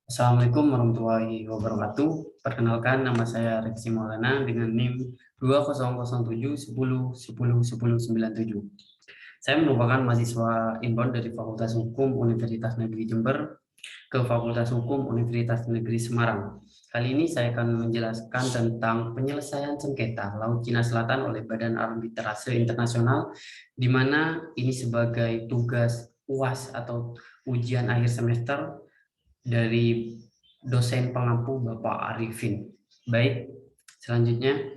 Assalamualaikum warahmatullahi wabarakatuh. Perkenalkan, nama saya Reksi Maulana dengan NIM 200710101097. Saya merupakan mahasiswa inbound dari Fakultas Hukum Universitas Negeri Jember ke Fakultas Hukum Universitas Negeri Semarang. Kali ini saya akan menjelaskan tentang penyelesaian sengketa Laut Cina Selatan oleh Badan Arbitrase Internasional, di mana ini sebagai tugas UAS atau ujian akhir semester dari dosen pengampu Bapak Arifin. Baik, selanjutnya.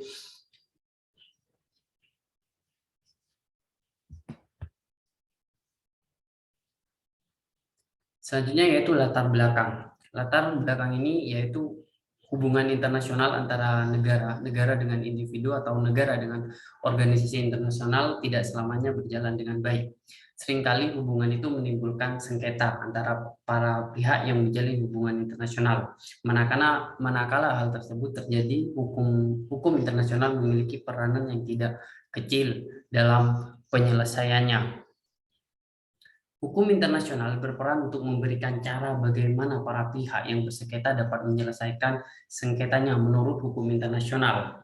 Selanjutnya yaitu latar belakang. Latar belakang ini yaitu hubungan internasional antara negara dengan individu atau negara dengan organisasi internasional tidak selamanya berjalan dengan baik. Seringkali hubungan itu menimbulkan sengketa antara para pihak yang menjalin hubungan internasional. Manakala hal tersebut terjadi, hukum internasional memiliki peranan yang tidak kecil dalam penyelesaiannya. Hukum internasional berperan untuk memberikan cara bagaimana para pihak yang bersengketa dapat menyelesaikan sengketanya menurut hukum internasional.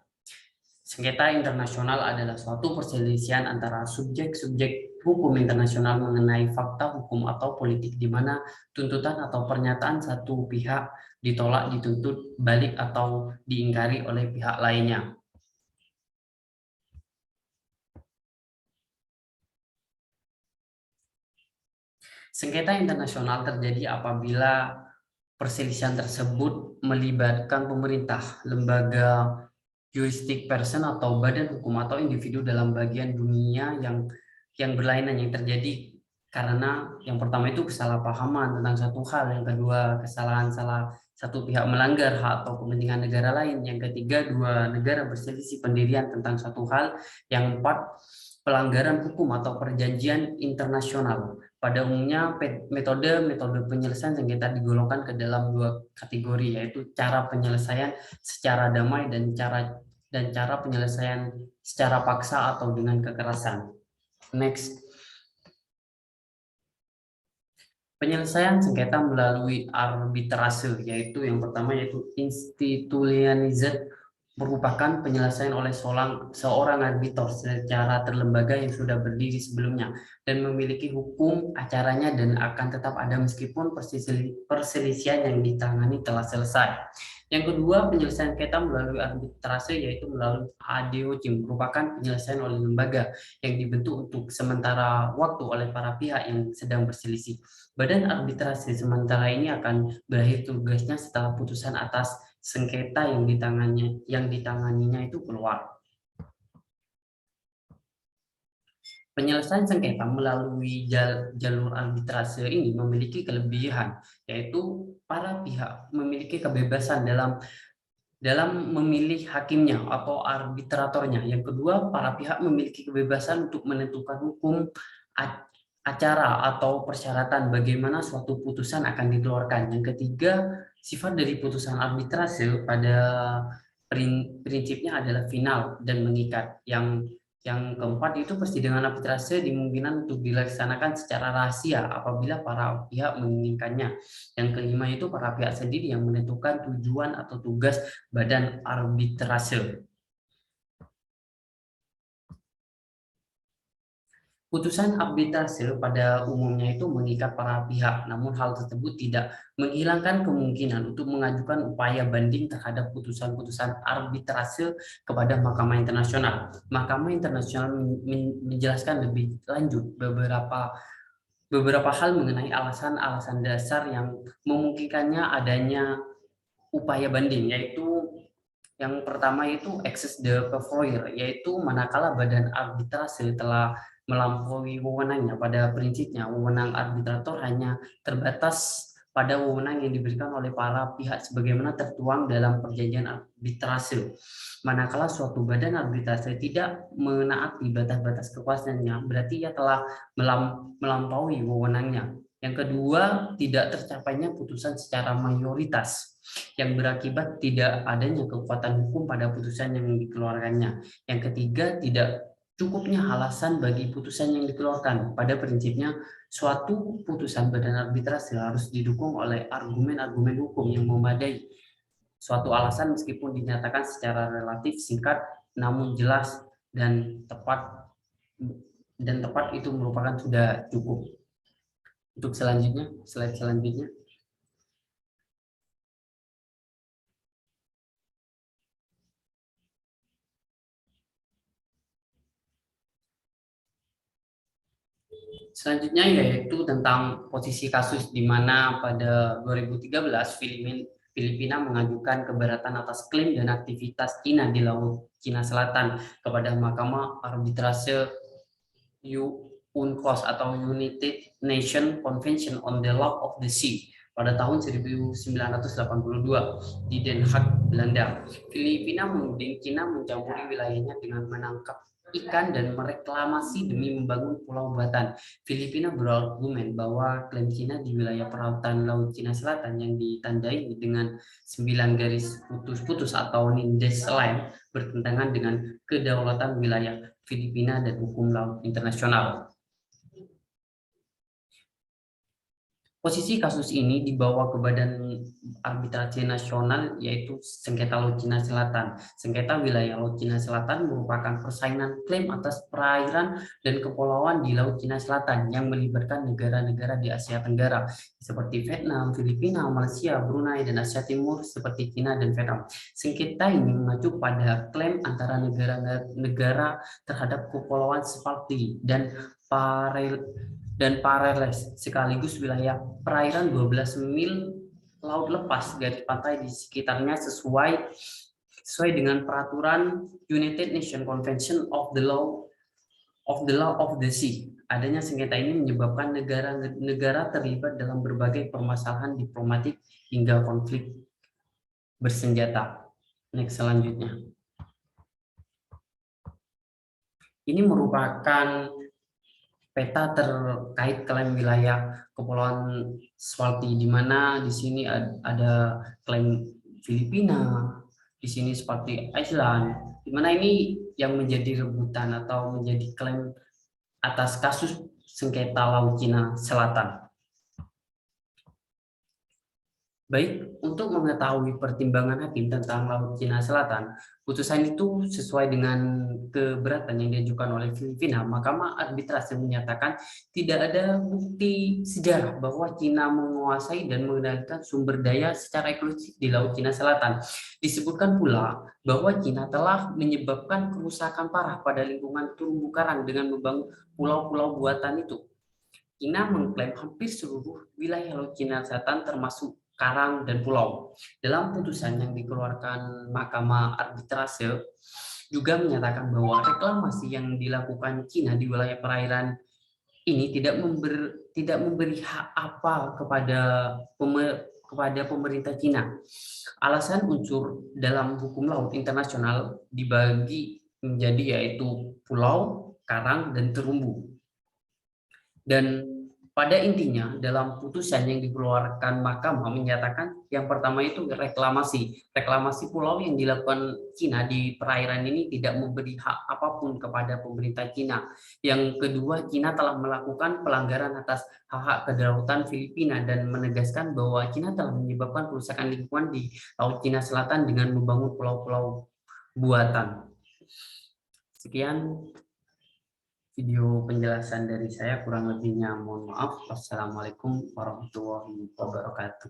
Sengketa internasional adalah suatu perselisihan antara subjek-subjek hukum internasional mengenai fakta hukum atau politik di mana tuntutan atau pernyataan satu pihak ditolak, dituntut balik atau diingkari oleh pihak lainnya. Sengketa internasional terjadi apabila perselisihan tersebut melibatkan pemerintah, lembaga jurisdik person atau badan hukum atau individu dalam bagian dunia yang berlainan yang terjadi karena yang pertama itu kesalahpahaman tentang satu hal, yang kedua kesalahan salah satu pihak melanggar hak atau kepentingan negara lain, yang ketiga dua negara berselisih pendirian tentang satu hal, yang empat pelanggaran hukum atau perjanjian internasional. Pada umumnya metode penyelesaian sengketa digolongkan ke dalam dua kategori, yaitu cara penyelesaian secara damai dan cara penyelesaian secara paksa atau dengan kekerasan. Next. Penyelesaian sengketa melalui arbitrase, yaitu yang pertama yaitu institutionalized, merupakan penyelesaian oleh seorang arbitor secara terlembaga yang sudah berdiri sebelumnya dan memiliki hukum acaranya dan akan tetap ada meskipun perselisihan yang ditangani telah selesai. Yang kedua, penyelesaian sengketa melalui arbitrase yaitu melalui ADOC, merupakan penyelesaian oleh lembaga yang dibentuk untuk sementara waktu oleh para pihak yang sedang berselisih. Badan arbitrase sementara ini akan berakhir tugasnya setelah putusan atas sengketa yang ditanganinya itu keluar. Penyelesaian sengketa melalui jalur arbitrase ini memiliki kelebihan, yaitu para pihak memiliki kebebasan dalam memilih hakimnya atau arbitratornya. Yang kedua, para pihak memiliki kebebasan untuk menentukan hukum acara atau persyaratan bagaimana suatu putusan akan dikeluarkan. Yang ketiga, sifat dari putusan arbitrase pada prinsipnya adalah final dan mengikat. Yang keempat itu persidangan arbitrase dimungkinkan untuk dilaksanakan secara rahasia apabila para pihak menginginkannya. Yang kelima itu para pihak sendiri yang menentukan tujuan atau tugas badan arbitrase. Putusan arbitrase pada umumnya itu mengikat para pihak, namun hal tersebut tidak menghilangkan kemungkinan untuk mengajukan upaya banding terhadap putusan-putusan arbitrase kepada Mahkamah Internasional. Mahkamah Internasional menjelaskan lebih lanjut beberapa hal mengenai alasan-alasan dasar yang memungkinkannya adanya upaya banding, yaitu yang pertama itu excess de pouvoir, yaitu manakala badan arbitrase telah melampaui wewenangnya. Pada prinsipnya, wewenang arbitrator hanya terbatas pada wewenang yang diberikan oleh para pihak sebagaimana tertuang dalam perjanjian arbitrase. Manakala suatu badan arbitrase tidak menaati batas-batas kekuasaannya, berarti ia telah melampaui wewenangnya. Yang kedua, tidak tercapainya putusan secara mayoritas yang berakibat tidak adanya kekuatan hukum pada putusan yang dikeluarkannya. Yang ketiga, tidak cukupnya alasan bagi putusan yang dikeluarkan. Pada prinsipnya, suatu putusan badan arbitrase harus didukung oleh argumen-argumen hukum yang memadai. Suatu alasan meskipun dinyatakan secara relatif singkat, namun jelas dan tepat itu merupakan sudah cukup. Untuk selanjutnya, slide selanjutnya. Selanjutnya yaitu tentang posisi kasus di mana pada 2013 Filipina mengajukan keberatan atas klaim dan aktivitas Cina di Laut Cina Selatan kepada Mahkamah Arbitrase UNCLOS atau United Nations Convention on the Law of the Sea pada tahun 1982 di Den Haag, Belanda. Filipina menuding Cina mencampuri wilayahnya dengan menangkap ikan dan mereklamasi demi membangun pulau buatan. Filipina berargumen bahwa klaim Cina di wilayah perairan Laut Cina Selatan yang ditandai dengan 9 garis putus-putus atau Nindes Line bertentangan dengan kedaulatan wilayah Filipina dan hukum laut internasional. Posisi kasus ini dibawa ke Badan Arbitrase Nasional yaitu sengketa Laut Cina Selatan. Sengketa wilayah Laut Cina Selatan merupakan persaingan klaim atas perairan dan kepulauan di Laut Cina Selatan yang melibatkan negara-negara di Asia Tenggara seperti Vietnam, Filipina, Malaysia, Brunei, dan Asia Timur seperti China dan Vietnam. Sengketa ini mengacu pada klaim antara negara-negara terhadap kepulauan Spratly dan Pareles sekaligus wilayah perairan 12 mil laut lepas garis pantai di sekitarnya sesuai dengan peraturan United Nations Convention of the Law of the Sea. Adanya sengketa ini menyebabkan negara-negara terlibat dalam berbagai permasalahan diplomatik hingga konflik bersenjata. Next selanjutnya. Ini merupakan peta terkait klaim wilayah Kepulauan Spratly, di mana di sini ada klaim Filipina, di sini Spratly Island, di mana ini yang menjadi rebutan atau menjadi klaim atas kasus sengketa Laut Cina Selatan. Baik, untuk mengetahui pertimbangan hakim tentang Laut Cina Selatan, putusan itu sesuai dengan keberatan yang diajukan oleh Filipina. Mahkamah Arbitrase menyatakan tidak ada bukti sejarah bahwa Cina menguasai dan mengendalikan sumber daya secara eksklusif di Laut Cina Selatan. Disebutkan pula bahwa Cina telah menyebabkan kerusakan parah pada lingkungan terumbu karang dengan membangun pulau-pulau buatan itu. Cina mengklaim hampir seluruh wilayah Laut Cina Selatan termasuk karang dan pulau. Dalam putusan yang dikeluarkan Mahkamah Arbitrase juga menyatakan bahwa reklamasi yang dilakukan Cina di wilayah perairan ini tidak memberi hak apa kepada pemerintah Cina. Alasan unsur dalam hukum laut internasional dibagi menjadi yaitu pulau, karang, dan terumbu. Dan pada intinya dalam putusan yang dikeluarkan mahkamah menyatakan yang pertama itu reklamasi pulau yang dilakukan Cina di perairan ini tidak memberi hak apapun kepada pemerintah Cina. Yang kedua, Cina telah melakukan pelanggaran atas hak-hak kedaulatan Filipina dan menegaskan bahwa Cina telah menyebabkan kerusakan lingkungan di Laut Cina Selatan dengan membangun pulau-pulau buatan. Sekian video penjelasan dari saya, kurang lebihnya mohon maaf. Wassalamualaikum warahmatullahi wabarakatuh.